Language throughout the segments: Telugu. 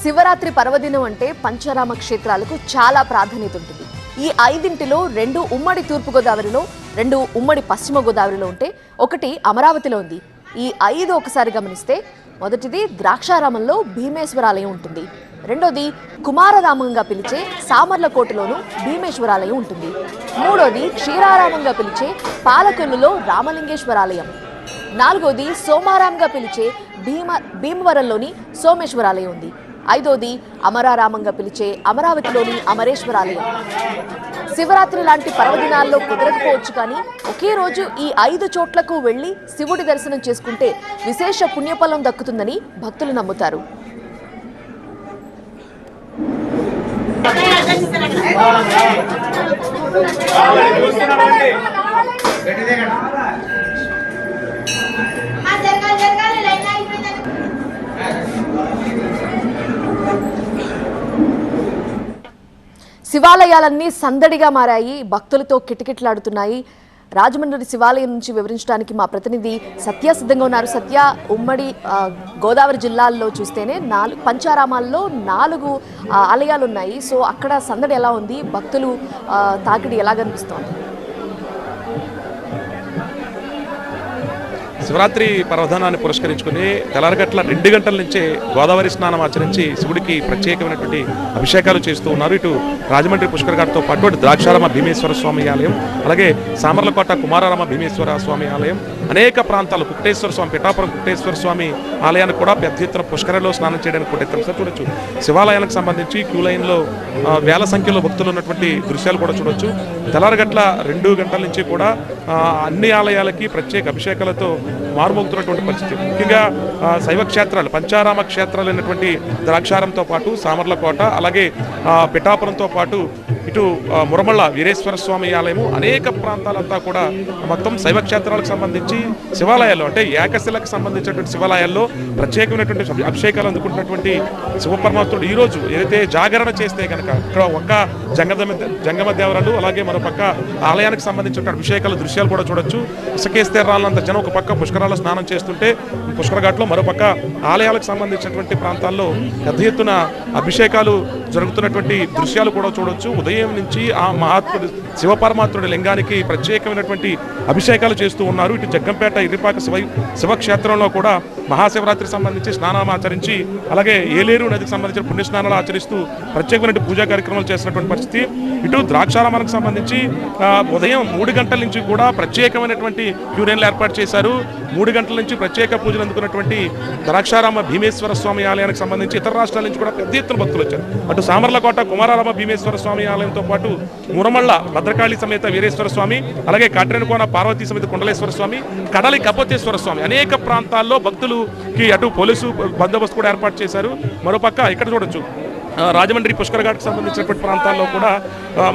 శివరాత్రి పర్వదినం అంటే పంచరామ క్షేత్రాలకు చాలా ప్రాధాన్యత ఉంటుంది. ఈ 5 2 ఉమ్మడి తూర్పు గోదావరిలో, 2 ఉమ్మడి పశ్చిమ గోదావరిలో ఉంటే ఒకటి అమరావతిలో ఉంది. ఈ 5 ఒకసారి గమనిస్తే మొదటిది ద్రాక్షారామంలో భీమేశ్వరాలయం ఉంటుంది. రెండోది కుమారరామంగా పిలిచే సామర్లకోటలోను భీమేశ్వరాలయం ఉంటుంది. మూడోది క్షీరారామంగా పిలిచే పాలకొల్లులో రామలింగేశ్వరాలయం. నాలుగోది సోమారాంగా పిలిచే భీమవరంలోని సోమేశ్వరాలయం ఉంది. ఐదోది అమరారామంగా పిలిచే అమరావతిలోని అమరేశ్వరాలయం. శివరాత్రి లాంటి పర్వదినాల్లో కుదరకపోవచ్చు, కానీ ఒకే రోజు ఈ 5 చోట్లకు వెళ్లి శివుడి దర్శనం చేసుకుంటే విశేష పుణ్యఫలం దక్కుతుందని భక్తులు నమ్ముతారు. శివాలయాలన్నీ సందడిగా మారాయి, భక్తులతో కిటకిటలాడుతున్నాయి. రాజమండ్రి శివాలయం నుంచి వివరించడానికి మా ప్రతినిధి సత్య సిద్ధంగా ఉన్నారు. సత్య, ఉమ్మడి గోదావరి జిల్లాల్లో చూస్తేనే పంచారామాల్లో 4 ఆలయాలు ఉన్నాయి. సో అక్కడ సందడి ఎలా ఉంది, భక్తులు తాకిడి ఎలా కనిపిస్తోంది? శివరాత్రి పర్వదినాన్ని పురస్కరించుకుని తెల్లారగట్ల 2 గంటల నుంచే గోదావరి స్నానం ఆచరించి శివుడికి ప్రత్యేకమైనటువంటి అభిషేకాలు చేస్తూ ఉన్నారు. ఇటు రాజమండ్రి పుష్కర్ ఘాట్తో పాటు అటు ద్రాక్షారామ భీమేశ్వర స్వామి ఆలయం, అలాగే సామర్లకోట కుమారరామ భీమేశ్వర స్వామి ఆలయం, అనేక ప్రాంతాలు కుట్టేశ్వర స్వామి, పిఠాపురం కుట్టేశ్వర స్వామి ఆలయానికి కూడా పెద్ద ఎత్తున పుష్కరంలో స్నానం చేయడానికి కూడా చూడొచ్చు. శివాలయానికి సంబంధించి క్యూ లైన్లో వేల సంఖ్యలో భక్తులు ఉన్నటువంటి దృశ్యాలు కూడా చూడొచ్చు. తెల్లారగట్ల 2 గంటల నుంచి కూడా అన్ని ఆలయాలకి ప్రత్యేక అభిషేకాలతో మారుమోగుతున్నటువంటి పరిస్థితి. ముఖ్యంగా శైవ క్షేత్రాలు, పంచారామ క్షేత్రాలు అయినటువంటి ద్రాక్షారంతో పాటు సామర్లకోట, అలాగే పిఠాపురంతో పాటు ఇటు మురమళ్ళ వీరేశ్వర స్వామి ఆలయము, అనేక ప్రాంతాలంతా కూడా మొత్తం శైవ క్షేత్రాలకు సంబంధించి శివాలయాల్లో, అంటే ఏకశిలకు సంబంధించినటువంటి శివాలయాల్లో ప్రత్యేకమైనటువంటి అభిషేకాలు అందుకుంటున్నటువంటి శివపరమాత్ముడు ఈరోజు ఏదైతే జాగరణ చేస్తే కనుక ఇక్కడ ఒక్క జంగమ దేవరాలు, అలాగే మరోపక్క ఆలయానికి సంబంధించిన అభిషేకాల దృశ్యాలు కూడా చూడొచ్చు. ఇసుకేస్తే రాళ్ళంత జనం ఒక పక్క పుష్కరాల్లో స్నానం చేస్తుంటే పుష్కర ఘాట్లో, మరోపక్క ఆలయాలకు సంబంధించినటువంటి ప్రాంతాల్లో పెద్ద ఎత్తున అభిషేకాలు జరుగుతున్నటువంటి దృశ్యాలు కూడా చూడొచ్చు. ఉదయం నుంచి ఆ మహాత్ముడు శివపరమాత్ముడి లింగానికి ప్రత్యేకమైనటువంటి అభిషేకాలు చేస్తూ ఉన్నారు. ఇటు జగ్గంపేట ఇరిపాక శివక్షేత్రంలో కూడా మహాశివరాత్రికి సంబంధించి స్నానాలు ఆచరించి, అలాగే ఏలేరు నదికి సంబంధించిన పుణ్యస్నానాలు ఆచరిస్తూ ప్రత్యేకమైన పూజా కార్యక్రమాలు చేసినటువంటి పరిస్థితి. ఇటు ద్రాక్షారామానికి సంబంధించి ఉదయం 3 గంటల నుంచి కూడా ప్రత్యేకమైనటువంటి క్యూలైన్లు ఏర్పాటు చేశారు. 3 గంటల నుంచి ప్రత్యేక పూజలు అందుకున్నటువంటి ద్రాక్షారామ భీమేశ్వర స్వామి ఆలయానికి సంబంధించి ఇతర రాష్ట్రాల నుంచి కూడా పెద్ద ఎత్తున భక్తులు వచ్చారు. అటు సామర్లకోట కుమారరామ భీమేశ్వర స్వామి ఆలయంతో పాటు మురమళ్ళ భద్రకాళి సమేత వీరేశ్వర స్వామి, అలాగే కాట్రేనికోన పార్వతీ సమేత కుండలేశ్వర స్వామి, కడలి కపోతేశ్వర స్వామి, అనేక ప్రాంతాల్లో భక్తులకి అటు పోలీసు బందోబస్తు కూడా ఏర్పాటు చేశారు. మరోపక్క ఇక్కడ చూడొచ్చు రాజమండ్రి పుష్కర్ ఘాట్కి సంబంధించినటువంటి ప్రాంతాల్లో కూడా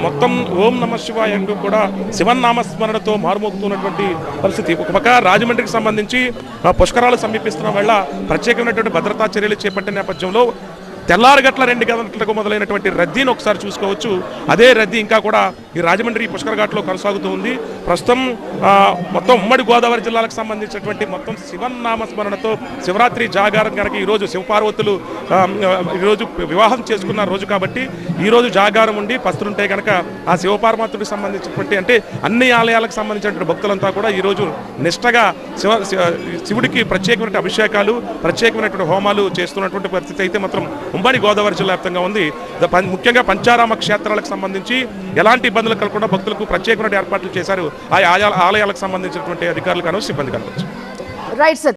మొత్తం ఓం నమ శివాయ కూడా శివనామస్మరణతో మారుమోగుతున్నటువంటి పరిస్థితి. ఒక పక్క రాజమండ్రికి సంబంధించి పుష్కరాలు సమీపిస్తున్న వేళ ప్రత్యేకమైనటువంటి భద్రతా చర్యలు చేపట్టిన నేపథ్యంలో తెల్లారగట్ల 2 గంటలకు మొదలైనటువంటి రద్దీని ఒకసారి చూసుకోవచ్చు. అదే రద్దీ ఇంకా కూడా ఈ రాజమండ్రి పుష్కర్ ఘాట్లో కొనసాగుతూ ఉంది. ప్రస్తుతం మొత్తం ఉమ్మడి గోదావరి జిల్లాలకు సంబంధించినటువంటి మొత్తం శివనామస్మరణతో శివరాత్రి జాగారం కనుక ఈరోజు శివపార్వతులు ఈరోజు వివాహం చేసుకున్న రోజు కాబట్టి ఈరోజు జాగారం ఉండి పస్తులుంటే కనుక ఆ శివపార్వతుడికి సంబంధించినటువంటి, అంటే అన్ని ఆలయాలకు సంబంధించినటువంటి భక్తులంతా కూడా ఈరోజు నిష్టగా శివుడికి ప్రత్యేకమైన అభిషేకాలు, ప్రత్యేకమైనటువంటి హోమాలు చేస్తున్నటువంటి పరిస్థితి అయితే మాత్రం ఉమ్మడి గోదావరి జిల్లా వ్యాప్తంగా ఉంది. ముఖ్యంగా పంచారామ క్షేత్రాలకు సంబంధించి ఎలాంటి ఇబ్బందులు కలగకుండా భక్తులకు ప్రత్యేకమైన ఏర్పాట్లు చేశారు ఆ ఆలయాలకు సంబంధించినటువంటి అధికారులు కాను, సిబ్బంది కావచ్చు. Right sir.